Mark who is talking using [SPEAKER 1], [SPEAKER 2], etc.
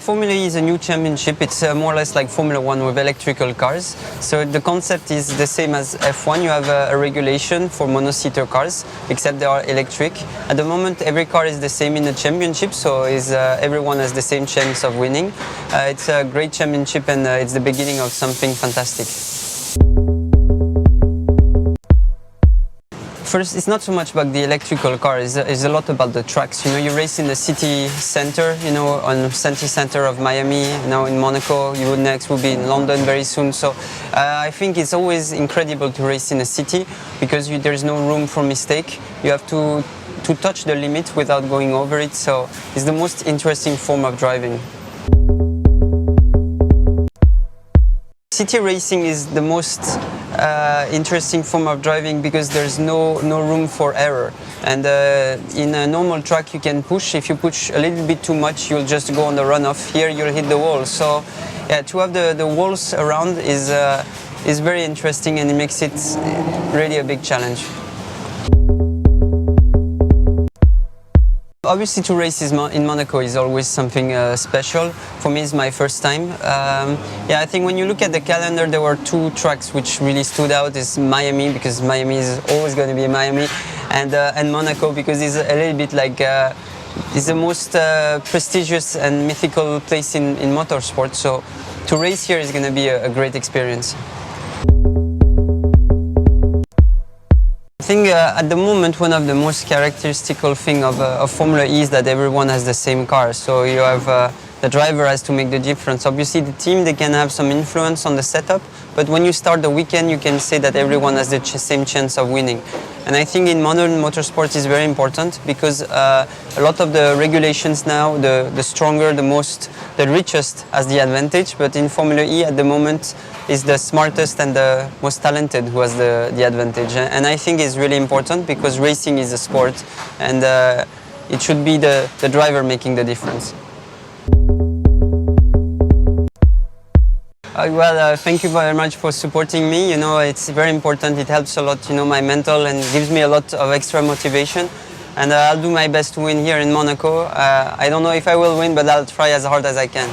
[SPEAKER 1] Formula E is a new championship. It's more or less like Formula 1 with electrical cars. So the concept is the same as F1. You have a regulation for monoseater cars, except they are electric. At the moment, every car is the same in the championship, so everyone has the same chance of winning. It's a great championship, and it's the beginning of something fantastic. First, it's not so much about the electrical car, it's a lot about the tracks. You know, you race in the city center, you know, on the city center of Miami, now in Monaco, next will be in London very soon. So I think it's always incredible to race in a city because there's no room for mistake. You have to touch the limit without going over it, so it's the most interesting form of driving. City racing is the most interesting form of driving because there's no room for error. And in a normal track you can push. If you push a little bit too much, you'll just go on the runoff. Here you'll hit the wall. So yeah, to have the walls around is very interesting, and it makes it really a big challenge. Obviously, to race in Monaco is always something special. For me, it's my first time. Yeah, I think when you look at the calendar, there were two tracks which really stood out. Is Miami, because Miami is always going to be Miami, and Monaco, because it's a little bit like it's the most prestigious and mythical place in motorsport. So to race here is going to be a great experience. I think at the moment one of the most characteristical thing of Formula E is that everyone has the same car. So you have the driver has to make the difference. Obviously the team, they can have some influence on the setup, but when you start the weekend you can say that everyone has the same chance of winning. And I think in modern motorsport is very important because a lot of the regulations now, the stronger, the richest has the advantage, but in Formula E at the moment is the smartest and the most talented who has the advantage. And I think it's really important because racing is a sport, and it should be the driver making the difference. Thank you very much for supporting me. You know, it's very important. It helps a lot, you know, my mental, and gives me a lot of extra motivation. And I'll do my best to win here in Monaco. I don't know if I will win, but I'll try as hard as I can.